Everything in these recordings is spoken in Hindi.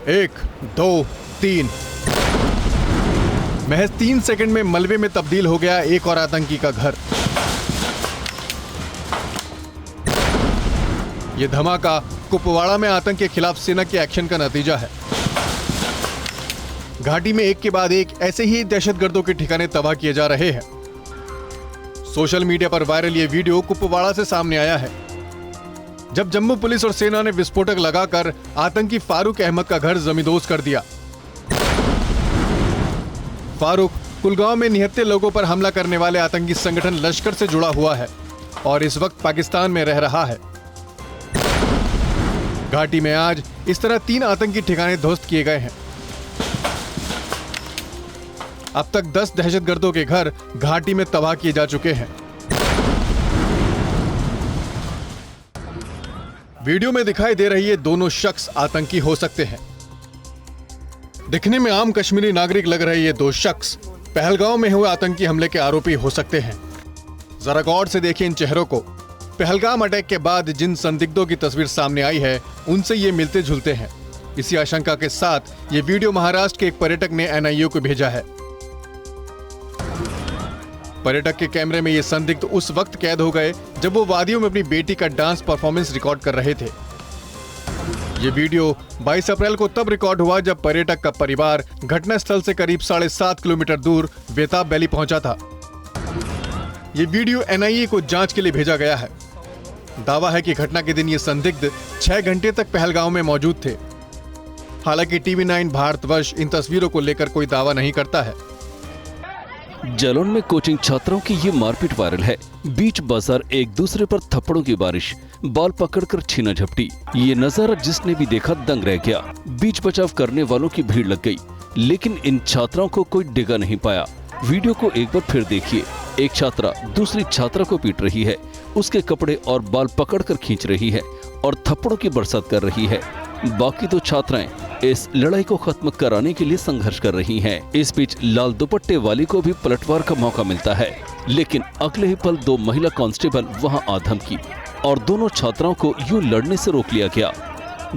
1, 2, 3। महज 3 सेकंड में मलबे में तब्दील हो गया एक और आतंकी का घर। यह धमाका कुपवाड़ा में आतंक के खिलाफ सेना के एक्शन का नतीजा है। घाटी में एक के बाद एक ऐसे ही दहशतगर्दों के ठिकाने तबाह किए जा रहे हैं। सोशल मीडिया पर वायरल ये वीडियो कुपवाड़ा से सामने आया है, जब जम्मू पुलिस और सेना ने विस्फोटक लगाकर आतंकी फारूक अहमद का घर जमींदोज कर दिया। फारूक कुलगांव में निहत्थे लोगों पर हमला करने वाले आतंकी संगठन लश्कर से जुड़ा हुआ है और इस वक्त पाकिस्तान में रह रहा है। घाटी में आज इस तरह 3 आतंकी ठिकाने ध्वस्त किए गए हैं। अब तक 10 दहशतगर्दों के घर घाटी में तबाह किए जा चुके हैं। वीडियो में दिखाई दे रही ये दोनों शख्स आतंकी हो सकते हैं। दिखने में आम कश्मीरी नागरिक लग रहे ये 2 शख्स पहलगांव में हुए आतंकी हमले के आरोपी हो सकते हैं। जरा गौर से देखिए इन चेहरों को। पहलगाम अटैक के बाद जिन संदिग्धों की तस्वीर सामने आई है उनसे ये मिलते जुलते हैं। इसी आशंका के साथ ये वीडियो महाराष्ट्र के एक पर्यटक ने एनआईए को भेजा है। पर्यटक के कैमरे में ये संदिग्ध उस वक्त कैद हो गए जब वो वादियों में अपनी बेटी का डांस परफॉर्मेंस रिकॉर्ड कर रहे थे। ये वीडियो 22 अप्रैल को तब रिकॉर्ड हुआ जब पर्यटक का परिवार घटनास्थल से करीब 7.5 किलोमीटर दूर बेताब वैली पहुंचा था। ये वीडियो एनआईए को जांच के लिए भेजा गया है। दावा है कि घटना के दिन ये संदिग्ध 6 घंटे तक पहलगांव में मौजूद थे। हालांकि टीवी 9 भारतवर्ष इन तस्वीरों को लेकर कोई दावा नहीं करता है। जालौन में कोचिंग छात्रों की ये मारपीट वायरल है। बीच बाजार एक दूसरे पर थप्पड़ों की बारिश, बाल पकड़कर छीना झपटी। ये नजारा जिसने भी देखा दंग रह गया। बीच बचाव करने वालों की भीड़ लग गई, लेकिन इन छात्राओं को कोई डिगा नहीं पाया। वीडियो को एक बार फिर देखिए। एक छात्रा दूसरी छात्रा को पीट रही है, उसके कपड़े और बाल पकड़कर खींच रही है और थप्पड़ों की बरसात कर रही है। बाकी 2 छात्राएं इस लड़ाई को खत्म कराने के लिए संघर्ष कर रही हैं। इस बीच लाल दुपट्टे वाली को भी पलटवार का मौका मिलता है, लेकिन अगले ही पल 2 महिला कांस्टेबल वहां आ धमकी और दोनों छात्राओं को यूं लड़ने से रोक लिया गया।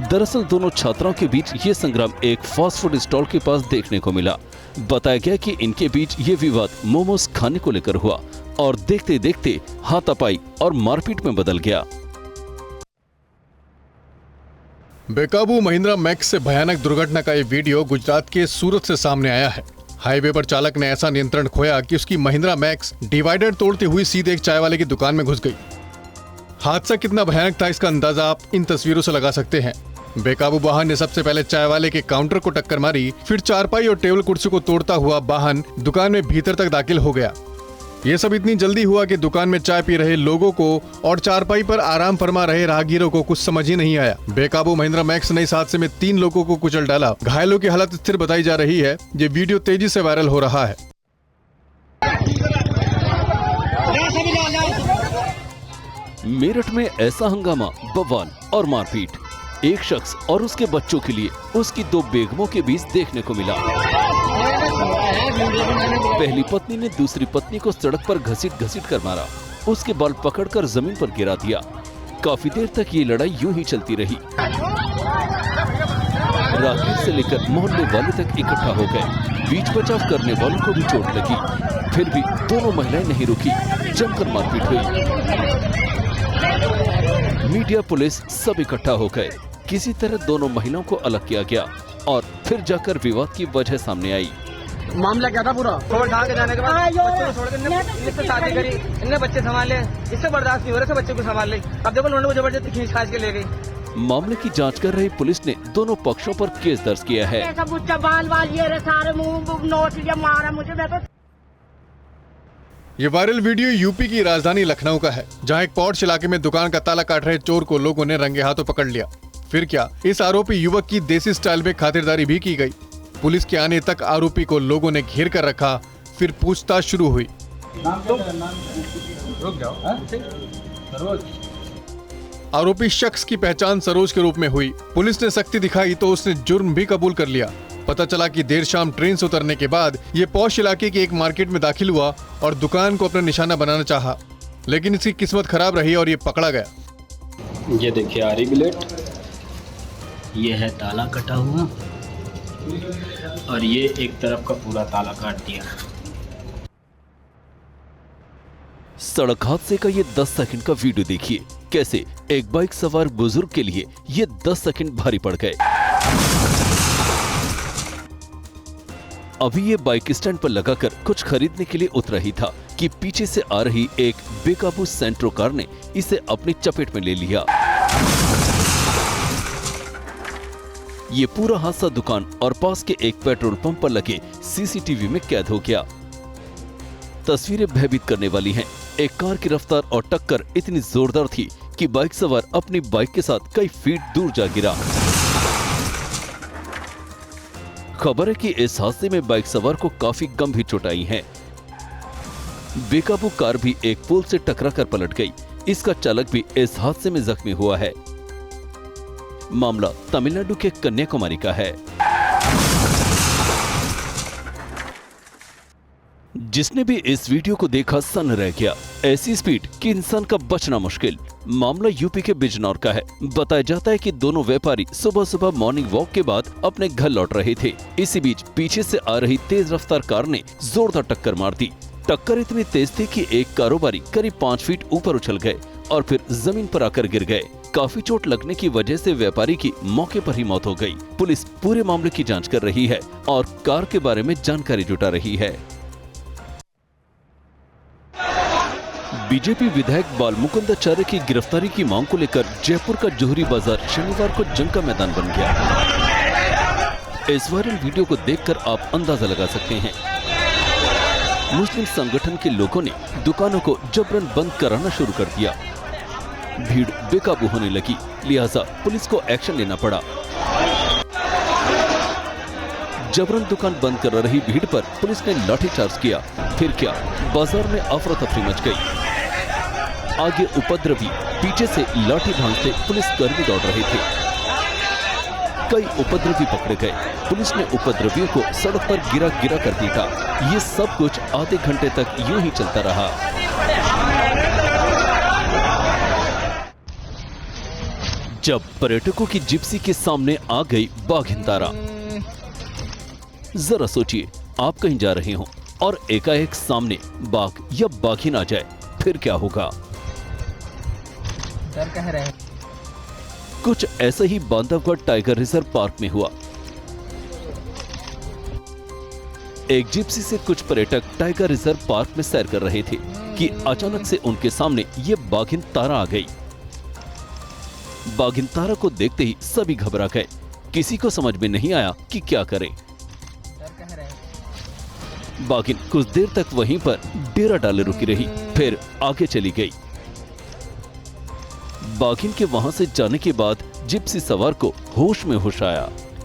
दरअसल दोनों छात्राओं के बीच ये संग्राम एक फास्ट फूड स्टॉल के पास देखने को मिला। बताया गया कि इनके बीच ये विवाद मोमोज खाने को लेकर हुआ और देखते देखते हाथापाई और मारपीट में बदल गया। बेकाबू महिंद्रा मैक्स से भयानक दुर्घटना का ये वीडियो गुजरात के सूरत से सामने आया है। हाईवे पर चालक ने ऐसा नियंत्रण खोया कि उसकी महिंद्रा मैक्स डिवाइडर तोड़ते हुए सीधे एक चाय वाले की दुकान में घुस गई। हादसा कितना भयानक था इसका अंदाजा आप इन तस्वीरों से लगा सकते हैं। बेकाबू वाहन ने सबसे पहले चाय वाले के काउंटर को टक्कर मारी, फिर चारपाई और टेबल कुर्सी को तोड़ता हुआ वाहन दुकान में भीतर तक दाखिल हो गया। ये सब इतनी जल्दी हुआ कि दुकान में चाय पी रहे लोगों को और चारपाई पर आराम फरमा रहे राहगीरों को कुछ समझ ही नहीं आया। बेकाबू महिंद्रा मैक्स ने इस हादसे में 3 लोगों को कुचल डाला। घायलों की हालत स्थिर बताई जा रही है। ये वीडियो तेजी से वायरल हो रहा है। मेरठ में ऐसा हंगामा, बवाल और मारपीट एक शख्स और उसके बच्चों के लिए उसकी 2 बेगमों के बीच देखने को मिला। पहली पत्नी ने दूसरी पत्नी को सड़क पर घसीट कर मारा, उसके बाल पकड़कर जमीन पर गिरा दिया। काफी देर तक ये लड़ाई यूं ही चलती रही। राहगीर से लेकर मोहल्ले वाले तक इकट्ठा हो गए। बीच बचाव करने वालों को भी चोट लगी, फिर भी दोनों महिलाएं नहीं रुकी, जमकर मारपीट हुई। मीडिया, पुलिस सब इकट्ठा हो गए। किसी तरह दोनों महिलाओं को अलग किया गया और फिर जाकर विवाद की वजह सामने आई। मामला क्या था पूरा? छोड़ के जाने के बाद बच्चे को छोड़ के शादी करी, इनने बच्चे संभाले, इससे बर्दाश्त नहीं हो रहा, बच्चे को संभाल ले। अब देखो उन्होंने जबरदस्ती खींच खाच के ले गई। मामले की जांच कर रही पुलिस ने दोनों पक्षों पर केस दर्ज किया है। ये वायरल वीडियो यूपी की राजधानी लखनऊ का है, जहां एक पॉश इलाके में दुकान का ताला काट रहे चोर को लोगों ने रंगे हाथों पकड़ लिया। फिर क्या, इस आरोपी युवक की देसी स्टाइल में खातिरदारी भी की गई। पुलिस के आने तक आरोपी को लोगों ने घेर कर रखा, फिर पूछताछ शुरू हुई। आरोपी शख्स की पहचान सरोज के रूप में हुई। पुलिस ने सख्ती दिखाई तो उसने जुर्म भी कबूल कर लिया। पता चला कि देर शाम ट्रेन से उतरने के बाद ये पॉश इलाके की एक मार्केट में दाखिल हुआ और दुकान को अपना निशाना बनाना चाहा, लेकिन इसकी किस्मत खराब रही और ये पकड़ा गया। ये देखिए आरी बिलेट, ये है ताला कटा हुआ, और ये एक तरफ का पूरा ताला काट दिया। सड़क हादसे का ये 10 सेकंड का वीडियो देखिए, कैसे एक बाइक सवार बुजुर्ग के लिए ये 10 सेकंड भारी पड़ गए। अभी ये बाइक स्टैंड पर लगाकर कुछ खरीदने के लिए उतर रही था कि पीछे से आ रही एक बेकाबू सेंट्रो कार ने इसे अपनी चपेट में ले लिया। ये पूरा हादसा दुकान और पास के एक पेट्रोल पंप पर लगे सीसीटीवी में कैद हो गया। तस्वीरें भयभीत करने वाली हैं। एक कार की रफ्तार और टक्कर इतनी जोरदार थी कि बाइक सवार अपनी बाइक के साथ कई फीट दूर जा गिरा। खबर है कि इस हादसे में बाइक सवार को काफी गंभीर चोट आई है। बेकाबू कार भी एक पोल से टकराकर पलट गई। इसका चालक भी इस हादसे में जख्मी हुआ है। मामला तमिलनाडु के कन्याकुमारी का है। जिसने भी इस वीडियो को देखा सन्न रह गया। ऐसी स्पीड कि इंसान का बचना मुश्किल। मामला यूपी के बिजनौर का है। बताया जाता है कि दोनों व्यापारी सुबह सुबह मॉर्निंग वॉक के बाद अपने घर लौट रहे थे। इसी बीच पीछे से आ रही तेज रफ्तार कार ने जोरदार टक्कर मार दी। टक्कर इतनी तेज थी कि एक कारोबारी करीब 5 फीट ऊपर उछल गए और फिर जमीन पर आकर गिर गए। काफी चोट लगने की वजह से व्यापारी की मौके पर ही मौत हो गई। पुलिस पूरे मामले की जांच कर रही है और कार के बारे में जानकारी जुटा रही है। बीजेपी विधायक बाल मुकुंदाचार्य की गिरफ्तारी की मांग को लेकर जयपुर का जोहरी बाजार शनिवार को जंग का मैदान बन गया। इस वायरल वीडियो को देखकर आप अंदाजा लगा सकते हैं। मुस्लिम संगठन के लोगों ने दुकानों को जबरन बंद कराना शुरू कर दिया। भीड़ बेकाबू होने लगी, लिहाजा पुलिस को एक्शन लेना पड़ा। जबरन दुकान बंद करा रही भीड़ पर पुलिस ने लाठीचार्ज किया। फिर क्या, बाजार में अफरा तफरी मच गई। आगे उपद्रवी पीछे से लाठी भांजते पुलिस कर्मी दौड़ रहे थे। कई उपद्रवी पकड़े गए। पुलिस ने उपद्रवियों को सड़क पर गिरा कर पीटा। ये सब कुछ आधे घंटे तक यूं ही चलता रहा। जब पर्यटकों की जिप्सी के सामने आ गई बाघिन तारा। जरा सोचिए, आप कहीं जा रहे हो और एकाएक सामने बाघ या बाघिन आ जाए, फिर क्या होगा? डर कह रहे हैं। कुछ ऐसा ही बांधवगढ़ टाइगर रिजर्व पार्क में हुआ। एक जिप्सी से कुछ पर्यटक टाइगर रिजर्व पार्क में सैर कर रहे थे कि अचानक से उनके सामने ये बाघिन तारा आ गई। बाघिन तारा को देखते ही सभी घबरा गए। किसी को समझ में नहीं आया कि क्या करें। बाघिन कुछ देर तक वहीं पर डेरा डाले रुकी रही, फिर आगे चली गई। बाघिन के वहां से जाने के बाद जिप्सी सवार को होश में होश आया।